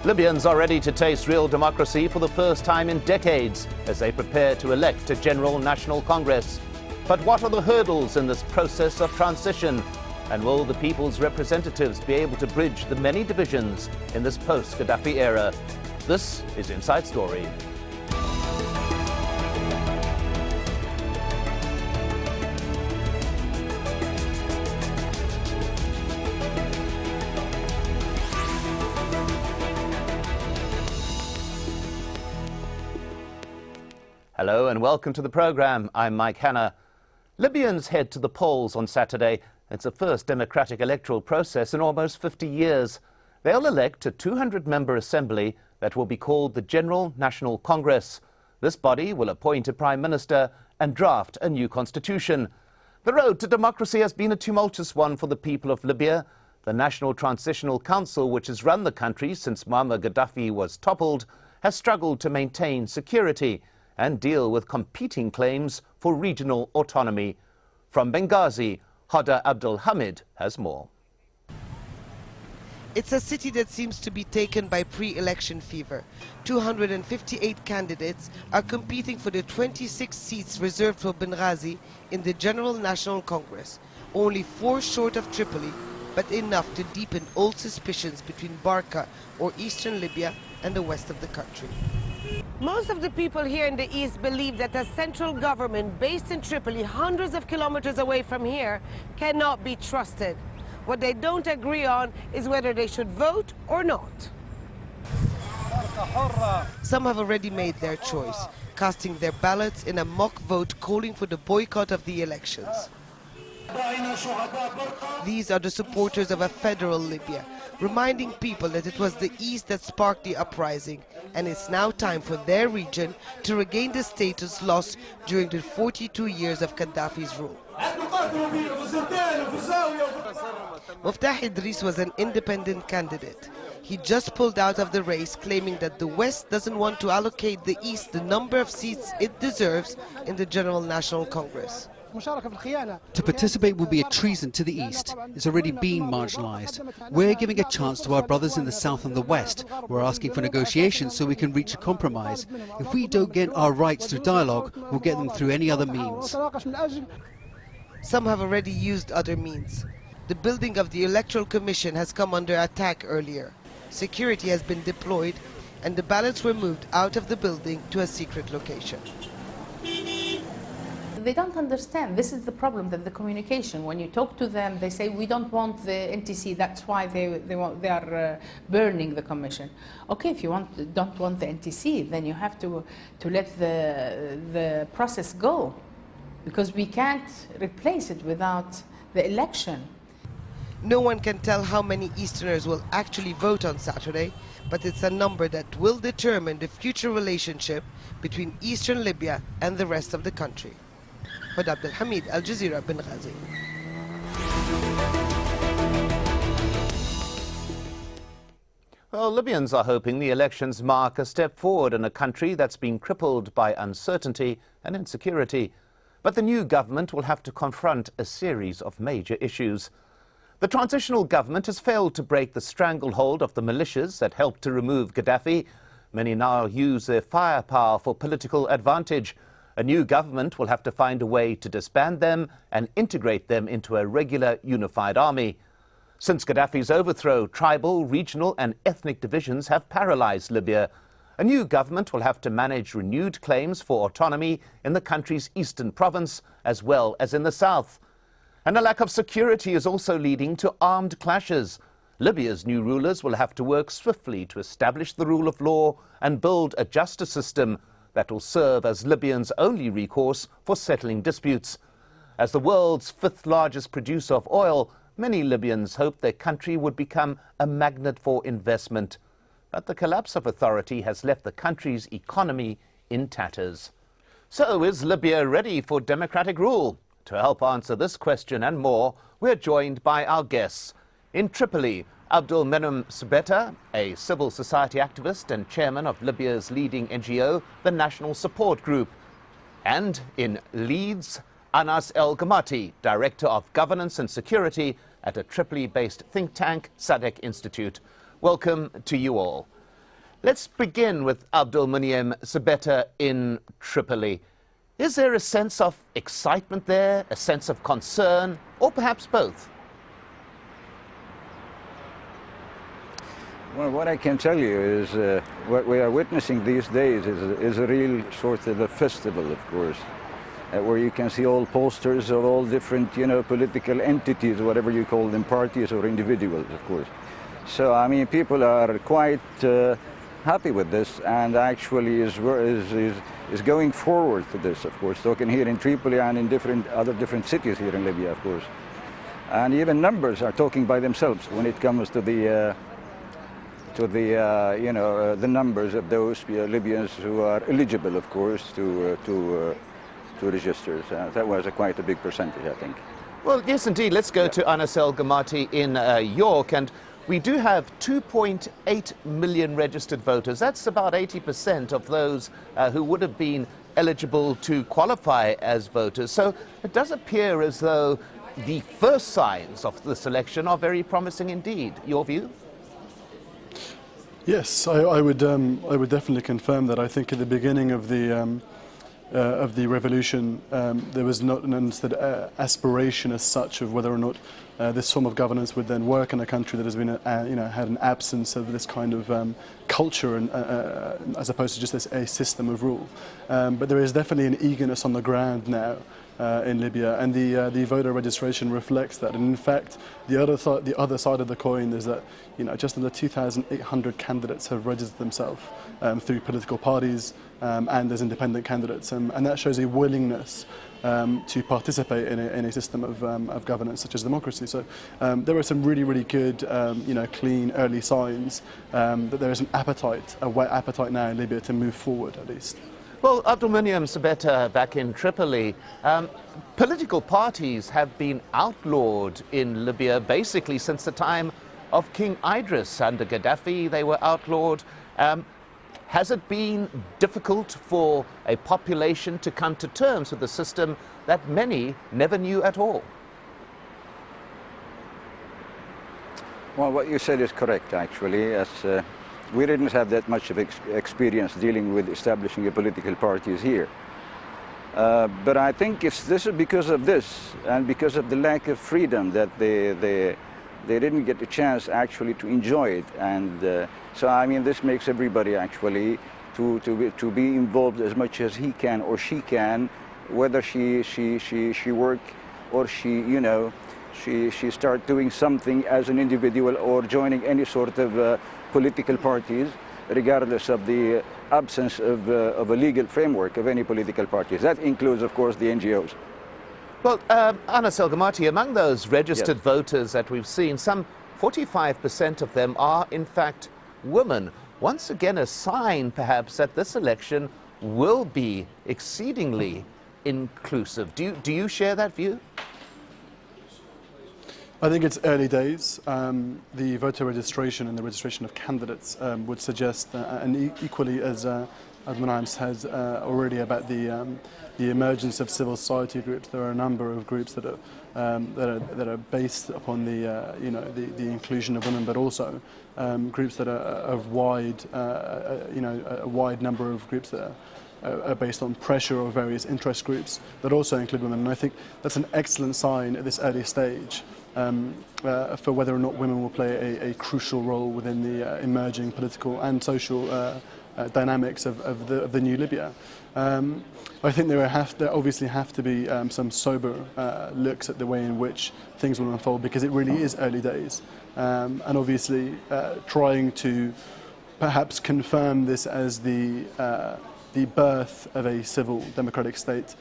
Libyans are ready to taste real democracy for the first time in decades as they prepare to elect a General National Congress. But what are the hurdles in this process of transition? And will the people's representatives be able to bridge the many divisions in this post-Gaddafi era? This is Inside Story. Hello and welcome to the program. I'm Mike Hanna. Libyans head to the polls on Saturday. It's the first democratic electoral process in almost 50 years. They'll elect a 200-member assembly that will be called the General National Congress. This body will appoint a prime minister and draft a new constitution. The road to democracy has been a tumultuous one for the people of Libya. The National Transitional Council, which has run the country since Muammar Gaddafi was toppled, has struggled to maintain security and deal with competing claims for regional autonomy. From Benghazi, Hada Abdulhamid has more. It's a city that seems to be taken by pre-election fever. 258 candidates are competing for the 26 seats reserved for Benghazi in the General National Congress. Only 4 short of Tripoli, but enough to deepen old suspicions between Barca or eastern Libya and the west of the country. Most of the people here in the east believe that a central government based in Tripoli, hundreds of kilometers away from here, cannot be trusted. What they don't agree on is whether they should vote or not. Some have already made their choice, casting their ballots in a mock vote calling for the boycott of the elections. These are the supporters of a federal Libya, reminding people that it was the East that sparked the uprising, and it's now time for their region to regain the status lost during the 42 years of Gaddafi's rule. Muftah Idris was an independent candidate. He just pulled out of the race, claiming that the West doesn't want to allocate the East the number of seats it deserves in the General National Congress. To participate would be a treason to the East. It's already been marginalised. We're giving a chance to our brothers in the South and the West. We're asking for negotiations so we can reach a compromise. If we don't get our rights through dialogue, we'll get them through any other means. Some have already used other means. The building of the Electoral Commission has come under attack earlier. Security has been deployed and the ballots were moved out of the building to a secret location. They don't understand. This is the problem, that the communication. When you talk to them, they say, we don't want the NTC, that's why they are burning the commission. Okay, if you don't want the NTC, then you have to let the process go, because we can't replace it without the election. No one can tell how many Easterners will actually vote on Saturday, but it's a number that will determine the future relationship between Eastern Libya and the rest of the country. Abdulhamid, Al Jazeera, Benghazi. Well, Libyans are hoping the elections mark a step forward in a country that's been crippled by uncertainty and insecurity. But the new government will have to confront a series of major issues. The transitional government has failed to break the stranglehold of the militias that helped to remove Gaddafi. Many now use their firepower for political advantage. A new government will have to find a way to disband them and integrate them into a regular unified army. Since Gaddafi's overthrow, tribal, regional and ethnic divisions have paralysed Libya. A new government will have to manage renewed claims for autonomy in the country's eastern province as well as in the south. And a lack of security is also leading to armed clashes. Libya's new rulers will have to work swiftly to establish the rule of law and build a justice system that will serve as Libyans' only recourse for settling disputes. As the world's 5th largest producer of oil, many Libyans hoped their country would become a magnet for investment. But the collapse of authority has left the country's economy in tatters. So is Libya ready for democratic rule? To help answer this question and more, we're joined by our guests. In Tripoli, Abdulmuneim Sbeta, a civil society activist and chairman of Libya's leading NGO, the National Support Group. And in Leeds, Anas El Gomati, Director of Governance and Security at a Tripoli-based think tank, Sadeq Institute. Welcome to you all. Let's begin with Abdulmuneim Sbeta in Tripoli. Is there a sense of excitement there, a sense of concern, or perhaps both? Well, what I can tell you is what we are witnessing these days is a real sort of a festival, of course, where you can see all posters of all different, political entities, whatever you call them, parties or individuals, of course. So, I mean, people are quite happy with this, and actually is going forward to this, of course, talking here in Tripoli and in other different cities here in Libya, of course. And even numbers are talking by themselves when it comes to the numbers of those Libyans who are eligible, of course, to register. So that was quite a big percentage, I think. Well, yes, indeed. Let's go to Anas El Gomati in York, and we do have 2.8 million registered voters. That's about 80% of those who would have been eligible to qualify as voters. So it does appear as though the first signs of this election are very promising indeed. Your view? Yes, I would definitely confirm that. I think at the beginning of the revolution, there was not an understood aspiration as such of whether or not this form of governance would then work in a country that has been, had an absence of this kind of culture, and as opposed to just a system of rule. But there is definitely an eagerness on the ground now in Libya, and the voter registration reflects that. And in fact, the other side of the coin is that just under 2,800 candidates have registered themselves through political parties and as independent candidates, and that shows a willingness to participate in a system of governance such as democracy. So there are some really good, clean early signs that there is an appetite, a wet appetite now in Libya to move forward at least. Well, Abdulmuneim Sbeta, back in Tripoli, political parties have been outlawed in Libya basically since the time of King Idris. Under Gaddafi, they were outlawed. Has it been difficult for a population to come to terms with a system that many never knew at all? Well, what you said is correct, actually. As we didn't have that much of experience dealing with establishing a political parties here. But I think this is because of this, and because of the lack of freedom that they didn't get the chance actually to enjoy it. And so, I mean, this makes everybody actually to be involved as much as he can or she can, whether she work or she start doing something as an individual or joining any sort of political parties, regardless of the absence of a legal framework of any political parties. That includes, of course, the NGOs. Well, Anas El Gomati, among those registered voters that we've seen, some 45% of them are, in fact, women. Once again, a sign, perhaps, that this election will be exceedingly inclusive. Do you share that view? I think it's early days. The voter registration and the registration of candidates would suggest, and equally as Abdulmuneim says already about the emergence of civil society groups, there are a number of groups that are based upon the inclusion of women, but also groups that are of a wide number of groups that are based on pressure of various interest groups that also include women. And I think that's an excellent sign at this early stage for whether or not women will play a crucial role within the emerging political and social dynamics of the new Libya. I think there obviously have to be some sober looks at the way in which things will unfold, because it really is early days, and obviously trying to perhaps confirm this as the birth of a civil democratic state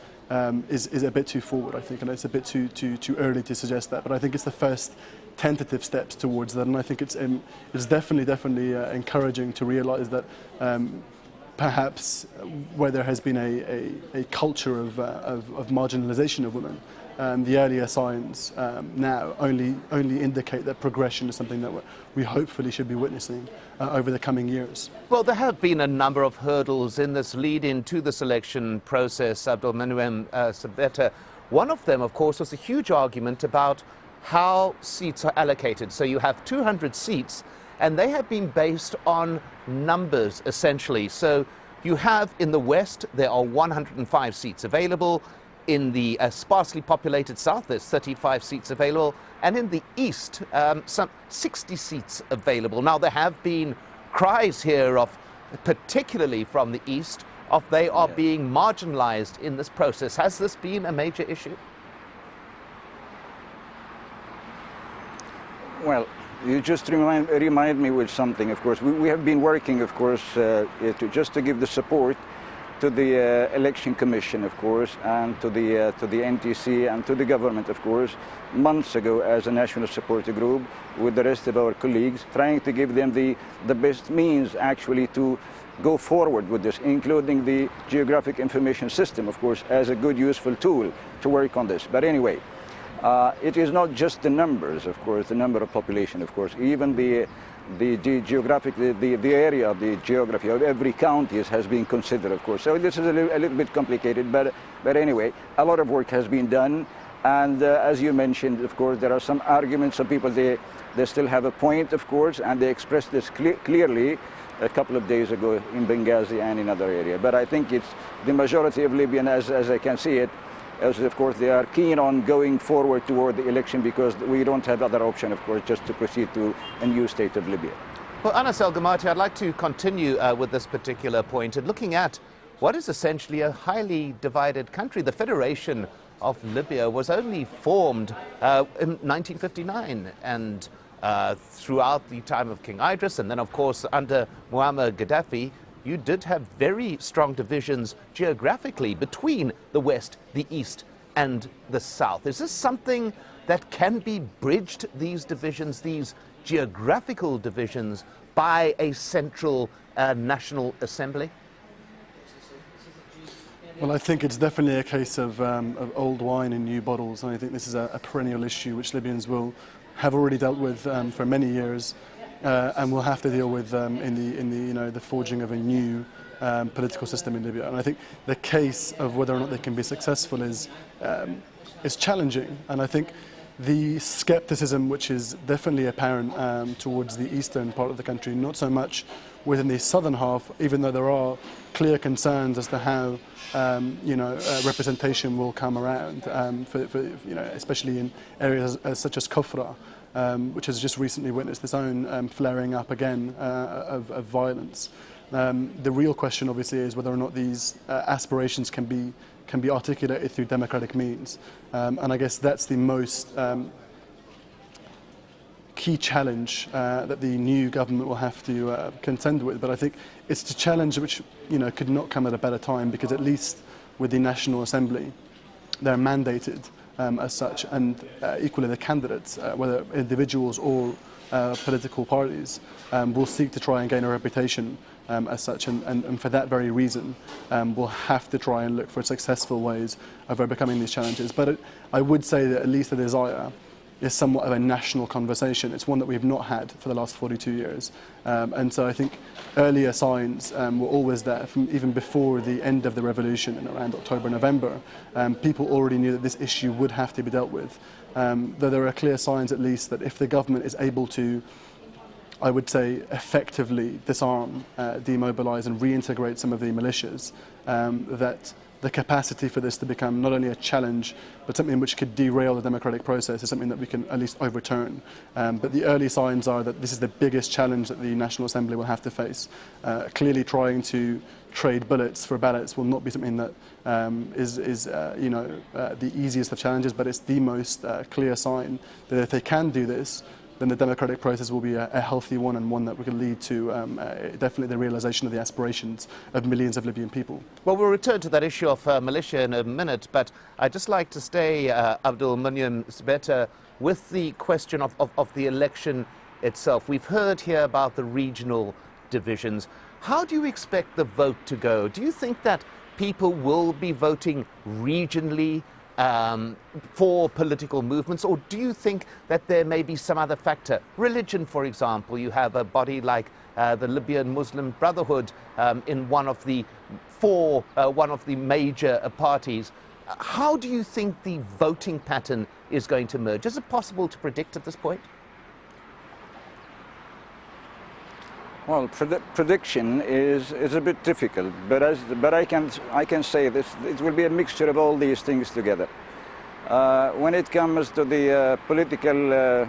is a bit too forward, I think, and it's a bit too early to suggest that. But I think it's the first tentative steps towards that, and I think it's definitely encouraging to realise that perhaps where there has been a culture of marginalisation of women, the earlier signs now only indicate that progression is something that we hopefully should be witnessing over the coming years. Well, there have been a number of hurdles in this lead-in to this election process, Abdulmuneim Sbeta. One of them, of course, was a huge argument about how seats are allocated. So you have 200 seats, and they have been based on numbers, essentially. So you have in the west, there are 105 seats available. In the sparsely populated south, there's 35 seats available. And in the east, some 60 seats available. Now, there have been cries here of, particularly from the east, of they are being marginalized in this process. Has this been a major issue? Well, you just remind me with something, of course. We have been working, of course, just to give the support to the election commission, of course, and to the NTC and to the government, of course, months ago as a national support group with the rest of our colleagues, trying to give them the best means actually to go forward with this, including the geographic information system, of course, as a good, useful tool to work on this. But anyway, it is not just the numbers, of course, the number of population, of course, even the geographic, the area of the geography of every county has been considered, of course. So this is a little bit complicated, but anyway, a lot of work has been done. And as you mentioned, of course, there are some arguments. Some people, they still have a point, of course, and they expressed this clearly a couple of days ago in Benghazi and in other areas. But I think it's the majority of Libyan, as I can see it, as of course they are keen on going forward toward the election because we don't have other option, of course, just to proceed to a new state of Libya. Well, Anas El Gomati, I'd like to continue with this particular point and looking at what is essentially a highly divided country. The Federation of Libya was only formed in 1959 and throughout the time of King Idris, and then of course under Muammar Gaddafi, you did have very strong divisions geographically between the west, the east and the south. Is this something that can be bridged, these divisions, these geographical divisions, by a central national assembly? Well, I think it's definitely a case of old wine in new bottles, and I think this is a perennial issue which Libyans will have already dealt with for many years. And we'll have to deal with in the forging of a new political system in Libya. And I think the case of whether or not they can be successful is challenging. And I think the skepticism, which is definitely apparent towards the eastern part of the country, not so much within the southern half, even though there are clear concerns as to how representation will come around, especially in areas such as Kufra. Which has just recently witnessed its own flaring up again of violence. The real question, obviously, is whether or not these aspirations can be articulated through democratic means, and I guess that's the most key challenge that the new government will have to contend with. But I think it's a challenge which could not come at a better time, because at least with the National Assembly, they're mandated as such, and equally the candidates, whether individuals or political parties, will seek to try and gain a reputation as such, and for that very reason we'll have to try and look for successful ways of overcoming these challenges. But I would say that at least the desire is somewhat of a national conversation. It's one that we've not had for the last 42 years. And so I think earlier signs were always there, from even before the end of the revolution in around October, November. People already knew that this issue would have to be dealt with. Though there are clear signs, at least, that if the government is able to, I would say, effectively disarm, demobilize and reintegrate some of the militias, that the capacity for this to become not only a challenge, but something which could derail the democratic process is something that we can at least overturn. But the early signs are that this is the biggest challenge that the National Assembly will have to face. Clearly trying to trade bullets for ballots will not be something that is the easiest of challenges, but it's the most clear sign that if they can do this, then the democratic process will be a healthy one, and one that will lead to definitely the realization of the aspirations of millions of Libyan people. Well, we'll return to that issue of militia in a minute, but I'd just like to stay, Abdulmuneim Sbeta, with the question of the election itself. We've heard here about the regional divisions. How do you expect the vote to go? Do you think that people will be voting regionally for political movements, or do you think that there may be some other factor? Religion, for example. You have a body like the Libyan Muslim Brotherhood in one of the major parties. How do you think the voting pattern is going to emerge? Is it possible to predict at this point? Well, prediction is a bit difficult, but I can say this: it will be a mixture of all these things together. When it comes to the political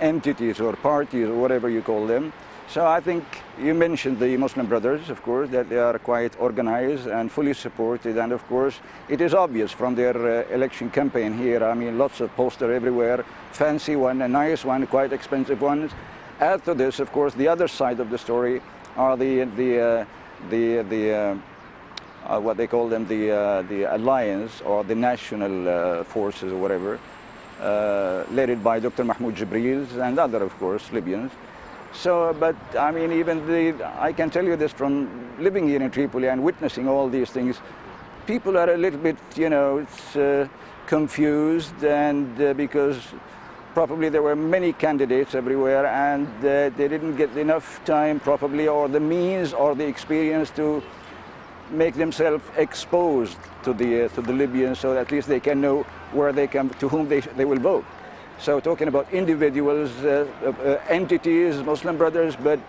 entities or parties or whatever you call them, so I think you mentioned the Muslim Brothers, of course, that they are quite organized and fully supported, and of course it is obvious from their election campaign here. I mean, lots of posters everywhere, fancy one, a nice one, quite expensive ones. Add to this, of course, the other side of the story are what they call them, the alliance or the national forces or whatever, led by Dr. Mahmoud Jibril and other, of course, Libyans. So, but I mean, I can tell you this from living here in Tripoli and witnessing all these things, people are a little bit, you know, confused, and because probably there were many candidates everywhere, and they didn't get enough time probably, or the means or the experience to make themselves exposed to the Libyans, so at least they can know where they can, to whom they will vote. So talking about individuals, entities, Muslim Brothers, but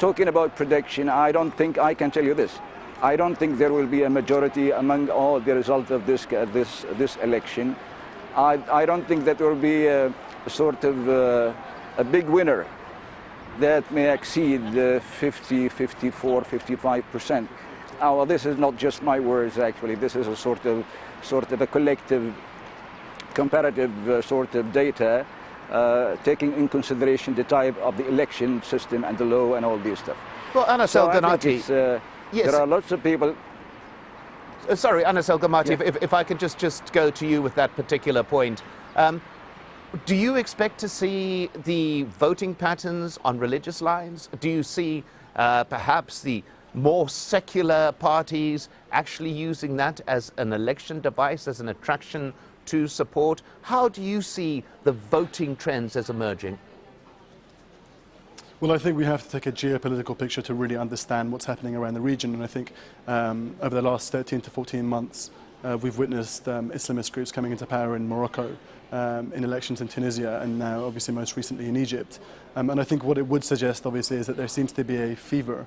talking about prediction, I don't think, I can tell you this, I don't think there will be a majority among all the result of this election. I don't think that there will be a sort of a big winner that may exceed 50, 54, 55%. Well, this is not just my words, actually. This is a sort of a collective, comparative sort of data, taking in consideration the type of the election system and the law and all this stuff. Well, Anas El Gomati, yes. There are lots of people. Sorry, Anas El Gomati, Yeah. if I could just go to you with that particular point. Do you expect to see the voting patterns on religious lines? Do you see perhaps the more secular parties actually using that as an election device, as an attraction to support? How do you see the voting trends as emerging? Well, I think we have to take a geopolitical picture to really understand what's happening around the region. And I think over the last 13 to 14 months, we've witnessed Islamist groups coming into power in Morocco, in elections in Tunisia, and now obviously most recently in Egypt. And I think what it would suggest, obviously, is that there seems to be a fever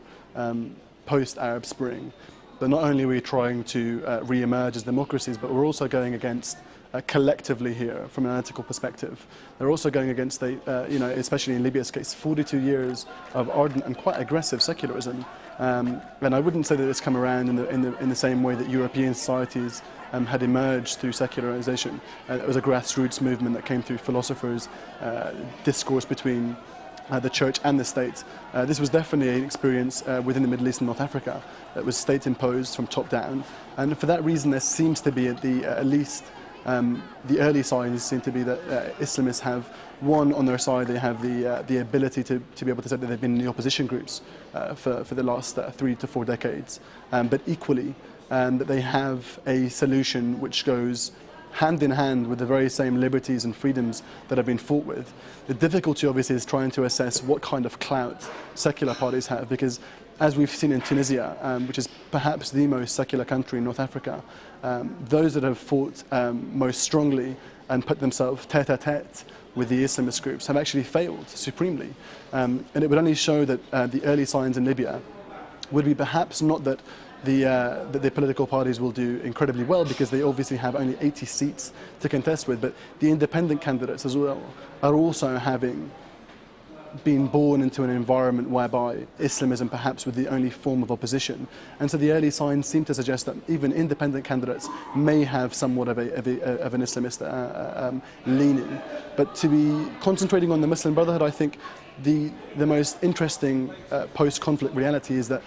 post-Arab Spring. But not only are we trying to re-emerge as democracies, but we're also going against collectively here, from an analytical perspective. They're also going against, especially in Libya's case, 42 years of ardent and quite aggressive secularism. And I wouldn't say that it's come around in the same way that European societies had emerged through secularization. It was a grassroots movement that came through philosophers, discourse between the church and the state. This was definitely an experience within the Middle East and North Africa that was state-imposed from top down. And for that reason, there seems to be, at least the early signs seem to be that Islamists have, one, on their side, they have the ability to be able to say that they've been in the opposition groups for the last 3 to 4 decades, but equally that they have a solution which goes hand in hand with the very same liberties and freedoms that have been fought with. The difficulty, obviously, is trying to assess what kind of clout secular parties have, because as we've seen in Tunisia, which is perhaps the most secular country in North Africa, those that have fought most strongly and put themselves tête-à-tête with the Islamist groups have actually failed supremely. And it would only show that the early signs in Libya would be perhaps not that the political parties will do incredibly well, because they obviously have only 80 seats to contest with, but the independent candidates as well are also having been born into an environment whereby Islamism perhaps was the only form of opposition. And so the early signs seem to suggest that even independent candidates may have somewhat of an Islamist leaning. But to be concentrating on the Muslim Brotherhood, I think the most interesting post-conflict reality is that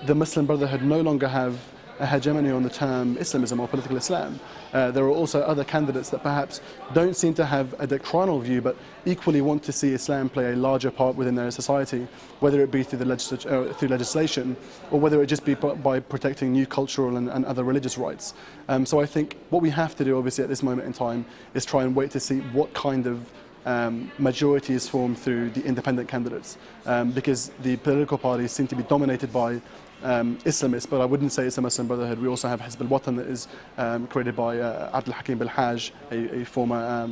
the Muslim Brotherhood no longer have a hegemony on the term Islamism or political Islam. There are also other candidates that perhaps don't seem to have a doctrinal view, but equally want to see Islam play a larger part within their society, whether it be through through legislation, or whether it just be by protecting new cultural and other religious rights. So I think what we have to do, obviously, at this moment in time is try and wait to see what kind of majority is formed through the independent candidates, because the political parties seem to be dominated by Islamists, but I wouldn't say it's a Muslim Brotherhood. We also have Hizb al-Watan that is created by Abdul Hakim Bil-Haj, a former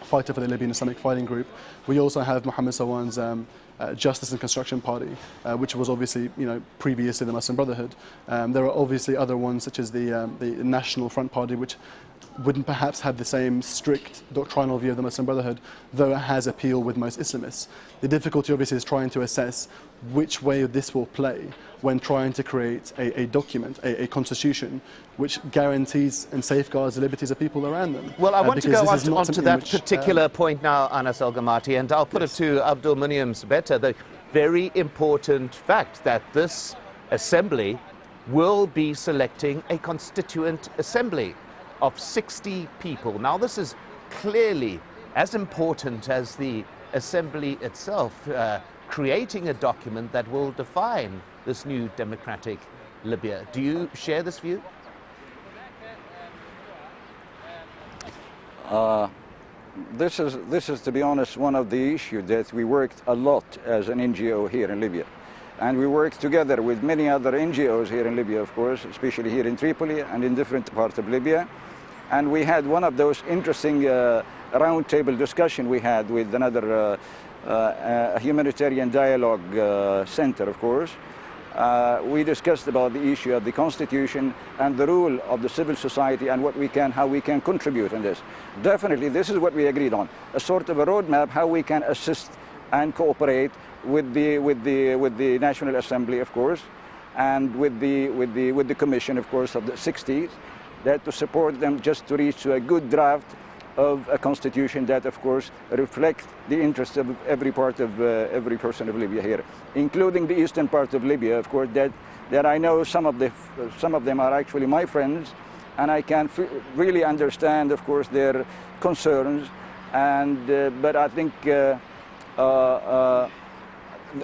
fighter for the Libyan Islamic Fighting Group. We also have Mohammed Sawan's Justice and Construction Party, which was obviously, previously the Muslim Brotherhood. There are obviously other ones, such as the National Front Party, which wouldn't perhaps have the same strict doctrinal view of the Muslim Brotherhood, though it has appeal with most Islamists. The difficulty obviously is trying to assess which way this will play when trying to create a document, a constitution, which guarantees and safeguards the liberties of people around them. Well, I want to go on to that which, particular point now, Anas El Gomati, and I'll put it to Abdulmuneim Sbeta, the very important fact that this assembly will be selecting a constituent assembly of 60 people. Now, this is clearly as important as the assembly itself, creating a document that will define this new democratic Libya. Do you share this view? This is, to be honest, one of the issues that we worked a lot as an NGO here in Libya. And we worked together with many other NGOs here in Libya, of course, especially here in Tripoli and in different parts of Libya. And we had one of those interesting roundtable discussion we had with another humanitarian dialogue center, of course. We discussed about the issue of the constitution and the role of the civil society and how we can contribute in this. Definitely, this is what we agreed on, a sort of a roadmap how we can assist and cooperate with the National Assembly, of course, and with the Commission, of course, of the 60s, that to support them just to reach a good draft of a constitution that, of course, reflects the interests of every part of every person of Libya here, including the eastern part of Libya, of course, that I know some of them are actually my friends, and I can really understand, of course, their concerns. And but I think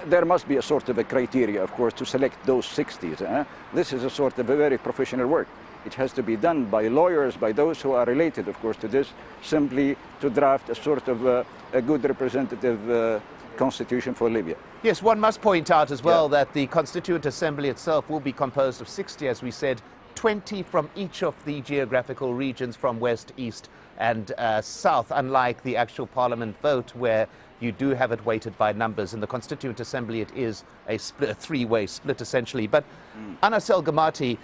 there must be a sort of a criteria, of course, to select those 60s. This is a sort of a very professional work. It has to be done by lawyers, by those who are related, of course, to this, simply to draft a sort of a good representative constitution for Libya. Yes, one must point out as well that the Constituent Assembly itself will be composed of 60, as we said, 20 from each of the geographical regions from west, east and south, unlike the actual parliament vote where you do have it weighted by numbers. In the Constituent Assembly it is a three-way split essentially. But Anas El Gomati,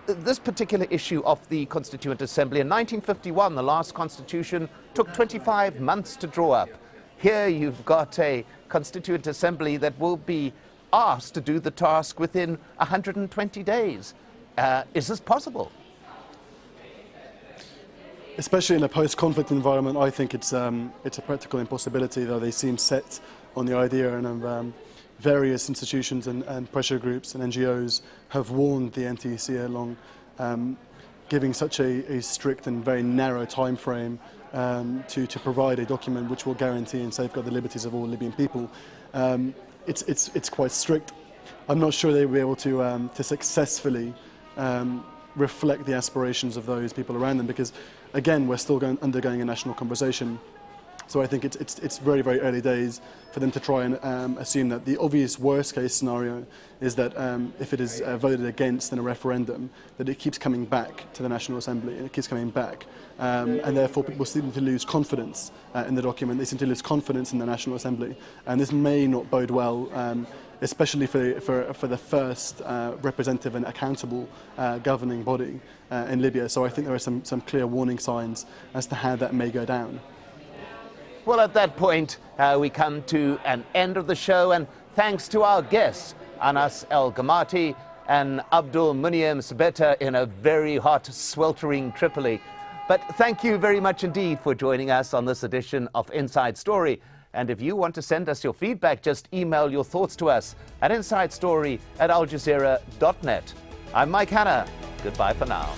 this particular issue of the Constituent Assembly, in 1951, the last constitution took 25 months to draw up. Here you've got a Constituent Assembly that will be asked to do the task within 120 days. Is this possible? Especially in a post-conflict environment, I think it's a practical impossibility, though they seem set on the idea, and various institutions and pressure groups and NGOs have warned the NTC along giving such a strict and very narrow time frame to provide a document which will guarantee and safeguard the liberties of all Libyan people. It's quite strict. I'm not sure they will be able to successfully reflect the aspirations of those people around them, because again we're still undergoing a national conversation. So I think it's very, very early days for them to try and assume that the obvious worst case scenario is that if it is voted against in a referendum, that it keeps coming back to the National Assembly, and it keeps coming back. And therefore people seem to lose confidence in the document. They seem to lose confidence in the National Assembly. And this may not bode well, especially for the first representative and accountable governing body in Libya. So I think there are some clear warning signs as to how that may go down. Well, at that point, we come to an end of the show, and thanks to our guests, Anas El Gomati and Abdulmuneim Sbeta in a very hot, sweltering Tripoli. But thank you very much indeed for joining us on this edition of Inside Story. And if you want to send us your feedback, just email your thoughts to us at insidestory@aljazeera.net. I'm Mike Hanna. Goodbye for now.